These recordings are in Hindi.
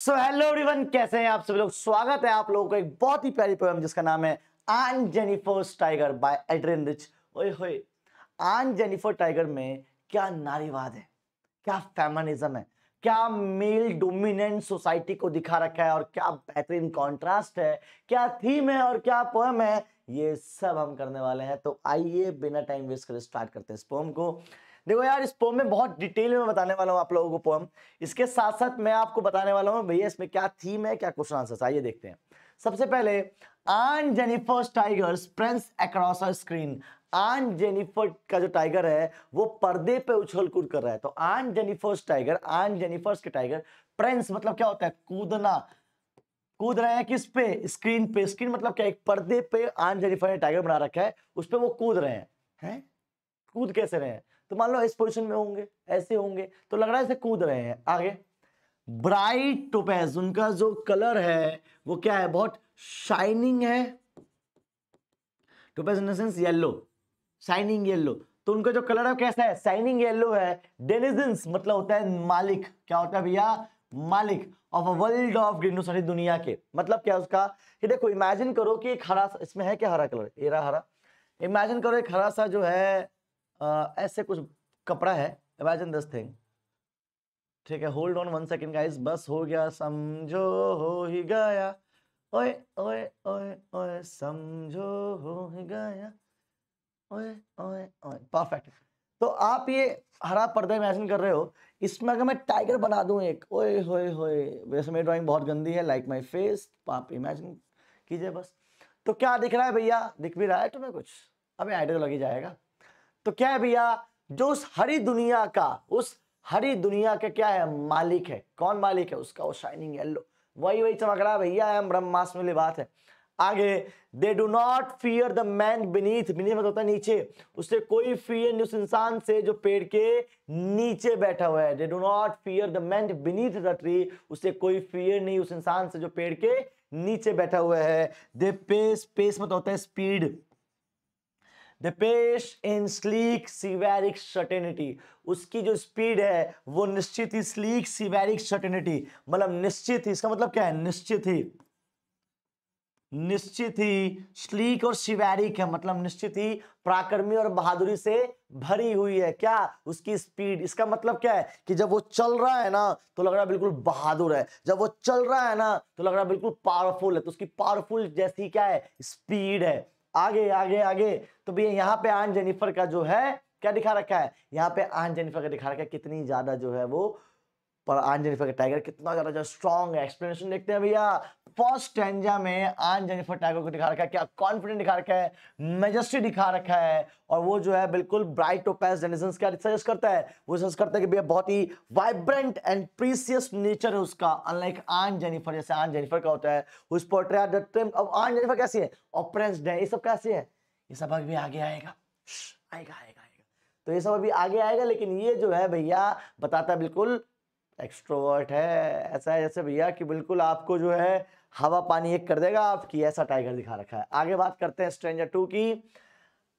सो हेलो एवरीवन, कैसे हैं आप सभी लोग। स्वागत है आप लोगों को एक बहुत ही प्यारी पोएम जिसका नाम है aunt Jennifer's tiger by Adrienne Rich. ओए होए, आन जेनिफर टाइगर में क्या नारीवाद है, क्या फेमिनिज्म है, क्या मेल डोमिनेंट सोसाइटी को दिखा रखा है और क्या बेहतरीन कॉन्ट्रास्ट है, क्या थीम है और क्या पोएम है, ये सब हम करने वाले हैं। तो आइए बिना टाइम वेस्ट करे स्टार्ट करते हैं इस पोएम को। देखो यार, इस पोएम में बहुत डिटेल में बताने वाला हूं आप लोगों को पोएम। इसके साथ साथ मैं आपको बताने वाला हूं भैया इसमें क्या थीम है, क्या क्वेश्चन आंसर्स। आइए देखते हैं। सबसे पहले, aunt Jennifer's tiger sprints across a screen. Aunt Jennifer का जो टाइगर है वो पर्दे पे उछल कूद कर रहा है। तो आन जेनिफर्स टाइगर, आन जेनिफर्स के टाइगर, प्रेंस मतलब क्या होता है, कूदना, कूद रहे हैं किस पे, स्क्रीन पे। स्क्रीन मतलब क्या, एक पर्दे पे आन जेनिफर ने टाइगर बना रखा है, उस पे वो कूद रहे हैं। कूद कैसे रहे हैं, तो मान लो इस पोजीशन में होंगे, ऐसे होंगे, तो लग रहा है ऐसे कूद रहे हैं। आगे, ब्राइट टोपेज, उनका जो कलर है वो क्या है, बहुत शाइनिंग है। Topaz in the sense yellow, shining yellow. तो उनका जो कलर है कैसा है, शाइनिंग येलो है। डेनिजन्स मतलब होता है मालिक, क्या होता है भैया, मालिक of a world of green, सारी दुनिया के। मतलब क्या उसका, कि देखो इमेजिन करो कि एक हरा, इसमें है क्या हरा कलर, ये रहा हरा। इमेजिन करो एक हरा सा जो है ऐसे कुछ कपड़ा है, इमेजिन दिस थिंग। ठीक है, होल्ड ऑन 1 सेकेंड गाइस, बस हो गया, समझो हो ही गया। ओए ओए ओए ओए, समझो हो ही गया। ओए ओए ओए, परफेक्ट। तो आप ये हरा पर्दा इमेजिन कर रहे हो, इसमें अगर मैं टाइगर बना दूं एक, ओए होए होए, वैसे मेरी ड्राइंग बहुत गंदी है, लाइक माय फेस, आप इमेजिन कीजिए बस। तो क्या दिख रहा है भैया, दिख भी रहा है तुम्हें कुछ, अबे आइडिया तो लग ही जाएगा। तो क्या है भैया, जो उस हरी दुनिया का, उस हरी दुनिया का क्या है, मालिक है। कौन मालिक है उसका, वो शाइनिंग येलो, वही वही चमक रहा है भैया, हम ब्रह्मास्त्र वाली बात है। आगे, they do not fear the man beneath, beneath मतलब होता है नीचे, उससे कोई फियर नहीं उस इंसान से जो पेड़ के नीचे बैठा हुआ है। They do not fear the man beneath the tree, उससे कोई फियर नहीं उस इंसान से जो पेड़ के नीचे बैठा हुआ है। दे पेस, पेस मतलब होता है speed, The pace in sleek Sivaric certainty, उसकी जो स्पीड है वो निश्चित ही, स्लीक सिवेरिक सर्टेनिटी मतलब निश्चित ही, इसका मतलब क्या है, निश्चित ही, निश्चित ही। स्लीक और शिवैरिक है मतलब निश्चित ही पराक्रमी और बहादुरी से भरी हुई है। क्या, उसकी स्पीड, इसका मतलब क्या है कि जब वो चल रहा है ना तो लग रहा है बिल्कुल बहादुर है, जब वो चल रहा है ना तो लग रहा है बिल्कुल पावरफुल है। तो उसकी पावरफुल जैसी क्या है, स्पीड है। आगे आगे आगे, तो भैया यहाँ पे आन जेनिफर का जो है क्या दिखा रखा है, यहाँ पे आन जेनिफर का दिखा रखा है कितनी ज्यादा जो है वो, पर आन जेनिफर का टाइगर कितना ज्यादा जो स्ट्रॉन्ग है। एक्सप्लेनेशन देखते हैं भैया। फर्स्ट स्टैंजा में आन जेनिफर टाइगर को दिखा रखा है, क्या कॉन्फिडेंट दिखा रखा है, मेजेस्टी दिखा रखा है, और वो जो है बिल्कुल ब्राइट टोपेज डेनिजन्स क्या सजेस्ट करता है, वो सजेस्ट करता है कि भैया बहुत ही वाइब्रेंट एंड प्रीसियस नेचर है उसका, अनलाइक आन जेनिफर, जैसे आन जेनिफर का होता है उस पोर्ट्रेट द ट्रिम। अब आन जेनिफर कैसी है, ऑप्रेंस्ड है, ये सब कैसे है, ये सब अभी आगे आएगा, आएगा आएगा आएगा। तो ये सब अभी आगे आएगा, लेकिन ये जो है भैया बताता है बिल्कुल एक्सट्रोवर्ट है। ऐसा है जैसे भैया कि बिल्कुल आपको जो है हवा पानी एक कर देगा आपकी, ऐसा टाइगर दिखा रखा है। आगे बात करते हैं स्ट्रेंजर 2 की।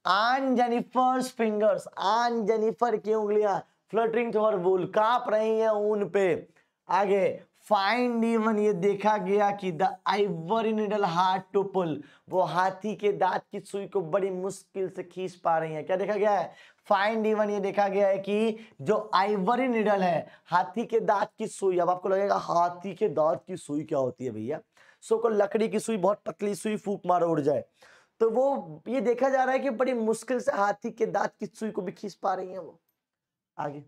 आन जेनिफर्स फिंगर्स, आन जेनिफर की उंगलियां फ्लटरिंग टू हर वूल, कांप रही हैं ऊन पे। आगे, फाइंड इवन, ये देखा गया कि the ivory needle hard to pull, वो हाथी के दांत की सुई को बड़ी मुश्किल से खींच पा रही है। क्या देखा गया है, फाइंड इवन, ये देखा गया है कि जो आइवरी निडल है, हाथी के दांत की सुई। अब आपको लगेगा हाथी के दांत की सुई क्या होती है भैया, सो को लकड़ी की सुई, बहुत पतली सुई, फूंक मारो उड़ जाए। तो वो ये देखा जा रहा है कि बड़ी मुश्किल से हाथी के दांत की सुई को भी खींच पा रही है वो। आगे,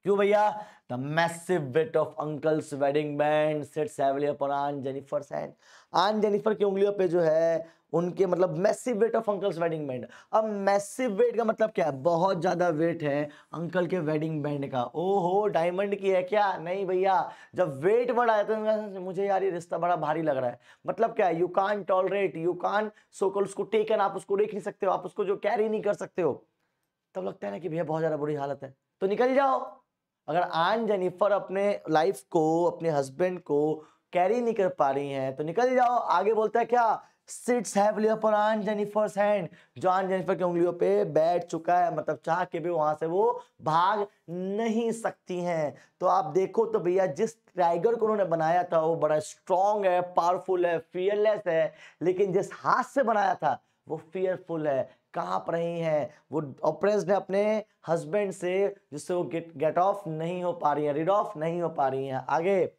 क्यों भैया, the massive weight of uncle's wedding band sits heavily upon aunt Jennifer's hand, aunt Jennifer की उंगलियों पे जो है उनके, मतलब massive weight of uncle's wedding band. अब मैसिव वेट का मतलब क्या है, बहुत ज्यादा वेट है अंकल के वेडिंग बैंड का। ओहो, डायमंड की है क्या, नहीं भैया, जब वेट बढ़ा है तो मुझे यार ये रिश्ता बड़ा भारी लग रहा है। मतलब क्या है, यू कान टॉलरेट, यू कान सोकल उसको टेकन, आप उसको देख नहीं सकते हो, आप उसको जो कैरी नहीं कर सकते हो, तब लगता है ना कि भैया बहुत ज्यादा बुरी हालत है, तो निकल जाओ। अगर आन जेनिफर अपने लाइफ को, अपने हस्बैंड को कैरी नहीं कर पा रही हैं तो निकल जाओ। आगे बोलता है क्या, seats heavily upon aunt Jennifer's hand, जो आन जेनिफर की उंगलियों पे बैठ चुका है, मतलब चाह के भी वहां से वो भाग नहीं सकती हैं। तो आप देखो तो भैया जिस टाइगर को उन्होंने बनाया था वो बड़ा स्ट्रांग है, पावरफुल है, फियरलेस है, लेकिन जिस हाथ से बनाया था वो फियरफुल है, कांप रही हैं, वो ऑप्रेस्ड है अपने हस्बैंड से, जिससे वो गेट ऑफ नहीं हो पा रही है, रीड ऑफ नहीं हो पा रही है। आगे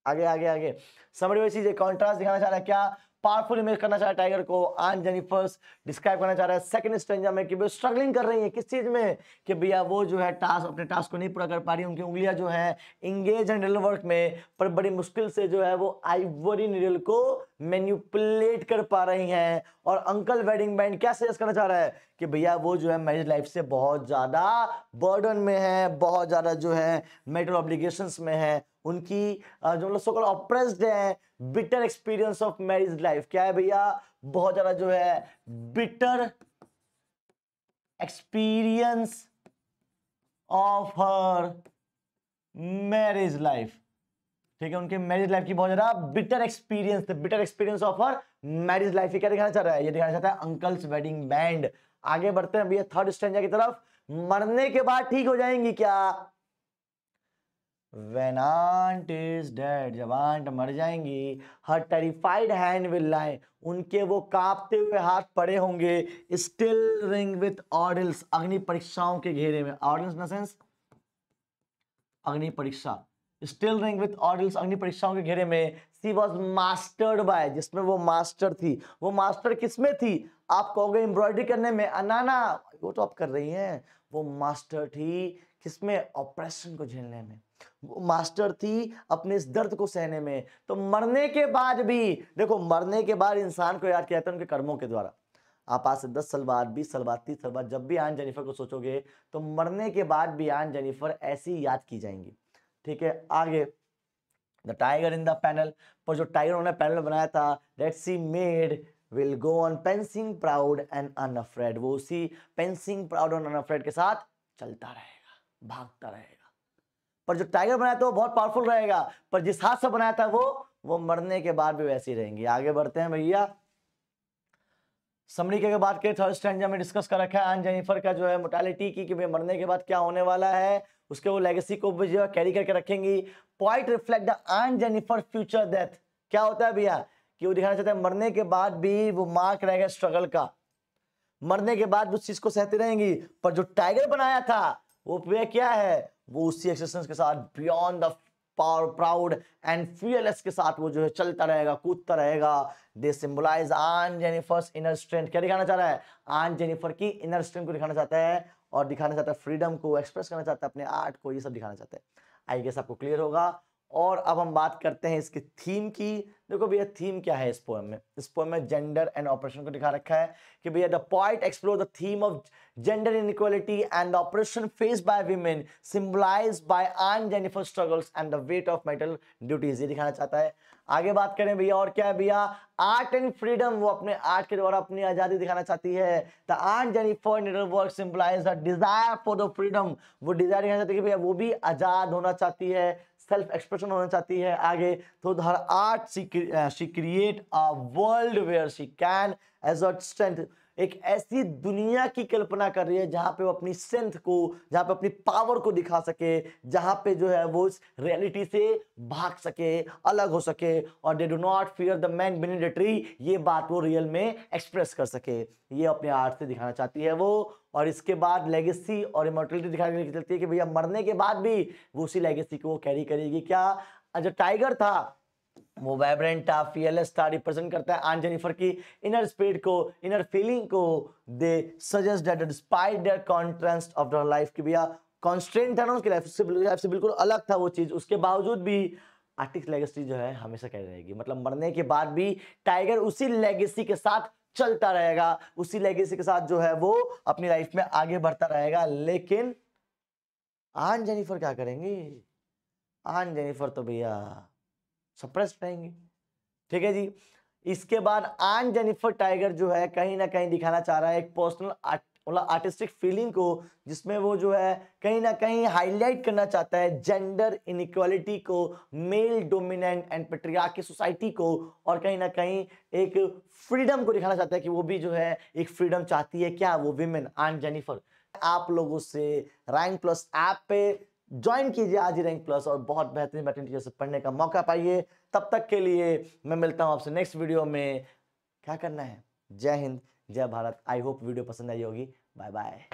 आगे आगे आगे समझ में चीज, कॉन्ट्रास्ट दिखाना चाह रहा है, क्या पावरफुल इमेज करना चाह रहा है टाइगर को, आन जेनिफर्स डिस्क्राइब करना चाह रहा है सेकंड स्ट्रेंजा में कि वो स्ट्रगलिंग कर रही है किस चीज में, कि भैया वो जो है टास्क, अपने टास्क को नहीं पूरा कर पा रही, उनकी उंगलियां जो है इंगेज एंड निडल वर्क में, पर बड़ी मुश्किल से जो है वो आइवरी निडल को मैनिपुलेट कर पा रही हैं। और अंकल वेडिंग बैंड क्या सजेस्ट करना चाह रहा है कि भैया वो जो है मैरिज लाइफ से बहुत ज्यादा बर्डन में है, बहुत ज्यादा जो है मेटल ऑब्लिगेशंस में है, उनकी जो मतलब सो कॉल्ड ऑप्रेस्ड है, bitter experience of marriage life, क्या है भैया बहुत ज्यादा जो है bitter experience of her marriage life, ठीक है, उनके मैरिज लाइफ की बहुत ज्यादा बिटर एक्सपीरियंस थे, bitter experience of her marriage life. ये क्या दिखाना चाह रहा है, ये दिखाना चाहता है अंकल्स वेडिंग बैंड। आगे बढ़ते हैं भैया थर्ड स्टैंजा की तरफ, मरने के बाद ठीक हो जाएंगी क्या, When aunt is dead, जब आंट मर जाएंगी, her terrified hand will lie, उनके वो कांपते हुए हाथ पड़े होंगे, still ring with ordeals, अग्नि परीक्षाओं के घेरे में, ordeals in the sense अग्नि परीक्षा, still ring with ordeals, अग्नि परीक्षाओं के घेरे में, she was mastered by, जिसमें वो मास्टर थी, वो मास्टर किसमें थी, आप कहोगे एम्ब्रॉयडरी करने में, अनाना वो तो आप कर रही हैं, वो मास्टर थी किसमें, ऑपरेशन को झेलने में, वो मास्टर थी अपने इस दर्द को सहने में। तो मरने के बाद भी देखो, मरने के बाद इंसान को याद किया जाता है उनके कर्मों के द्वारा। आप आज से 10 साल बाद, 20 साल बाद, 30 साल बाद जब भी आन जेनिफर को सोचोगे तो मरने के बाद भी आन जेनिफर ऐसी याद की जाएंगी, ठीक है। आगे the tiger in the panel, पर जो टाइगर उन्होंने पैनल बनाया था, let's see made will go on prancing proud and unafraid, वो उसी पेंसिंग प्राउड और अनअफ्रेड के साथ चलता रहेगा, भागता रहेगा। पर जो टाइगर बनाया था वो बहुत पावरफुल रहेगा, पर जिस हाथ से बनाया था वो मरने के बाद भी वैसी रहेंगी। आगे बढ़ते हैं भैया, समरी के बात करें थर्ड स्टैंजा में डिस्कस कर रखा है आन जेनिफर का जो है मोर्टेलिटी की भाई मरने के बाद क्या होने वाला है, उसके वो लेगेसी को भी जो है कैरी करके रखेंगी। Point reflect the aunt Jennifer future death, क्या होता है भैया कि वो दिखाना चाहते हैं मरने के बाद भी वो मार्क रहेगा स्ट्रगल का, मरने के बाद उस चीज को सहती रहेंगी, पर जो टाइगर बनाया था वो क्या है, वो उसी एक्सरसाइज के साथ beyond the power proud and fearless के साथ वो जो है चलता रहेगा, कूदता रहेगा। दे सिंबलाइज आन जेनिफर्स इनर स्ट्रेंथ, क्या दिखाना चाह रहा है, आन जेनिफर की इनर स्ट्रेंथ को दिखाना चाहता है, और दिखाना चाहता है फ्रीडम को, एक्सप्रेस करना चाहता है अपने आर्ट को, ये सब दिखाना चाहता है। आई गेस आपको क्लियर होगा। और अब हम बात करते हैं इसके थीम की। देखो भैया थीम क्या है इस पोएम में, इस पोएम में जेंडर एंड ऑपरेशन को दिखा रखा है कि भैया the poet explore the theme of gender inequality and the operation faced by women symbolised by aunt Jennifer struggles and the weight of metal duties, ये दिखाना चाहता है। आगे बात करें भैया और क्या है भैया, आर्ट एंड फ्रीडम, वो अपने आर्ट के द्वारा अपनी आजादी दिखाना चाहती है। The aunt Jennifer needle work symbolise the desire for the freedom, वो डिजायर दिखाना चाहती है कि भैया वो भी आजाद होना चाहती है, सेल्फ एक्सप्रेशन होना चाहती है। आगे तो हर art she create a world where she can exert strength, एक ऐसी दुनिया की कल्पना कर रही है जहां पे वो अपनी स्ट्रेंथ को, जहां पे अपनी पावर को दिखा सके, जहां पे जो है वो इस रियलिटी से भाग सके, अलग हो सके, और they do not fear the man beneath the tree, ये बात वो रियल में एक्सप्रेस कर सके, ये अपने आर्ट से दिखाना चाहती है वो। और इसके बाद लेगेसी और इमॉर्टलिटी दिखाने की चलती है कि भैया मरने के बाद भी वो उसी लेगेसी को कैरी करेगी। क्या जो टाइगर था वो वाइब्रेंट था, फियरलेस था, रिप्रेजेंट करता है आन जेनिफर की इनर स्पिरिट को, इनर फीलिंग को। They suggest that despite their contrast of their life, कि भैया कॉन्स्ट्रेंट था ना उसकी लाइफ से बिल्कुल अलग था वो चीज, उसके बावजूद भी आर्टिस्ट लेगेसी जो है हमेशा कैरी रहेगी, मतलब मरने के बाद भी टाइगर उसी लेगेसी के साथ चलता रहेगा, उसी लेगेसी के साथ जो है वो अपनी लाइफ में आगे बढ़ता रहेगा। लेकिन आन जेनिफर क्या करेंगी, आन जेनिफर तो भैया सप्रेस्ड रहेंगी, ठीक है जी। इसके बाद आन जेनिफर टाइगर जो है कहीं ना कहीं दिखाना चाह रहा है एक पर्सनल मतलब आर्टिस्टिक फीलिंग को, जिसमें वो जो है कहीं ना कहीं हाईलाइट करना चाहता है जेंडर इनइक्वालिटी को, male dominant and patriarchy society को, और कहीं ना कहीं एक फ्रीडम को दिखाना चाहता है कि वो भी जो है एक फ्रीडम चाहती है, क्या वो विमेन एंड जेनिफर। आप लोगों से रैंक प्लस ऐप पे ज्वाइन कीजिए आज ही रैंक प्लस, और बहुत बेहतरीन बेहतरीन टीचर से पढ़ने का मौका पाइए। तब तक के लिए मैं मिलता हूं आपसे नेक्स्ट वीडियो में। क्या करना है? जय हिंद, जय भारत। आई होप वीडियो पसंद आई होगी। Bye bye.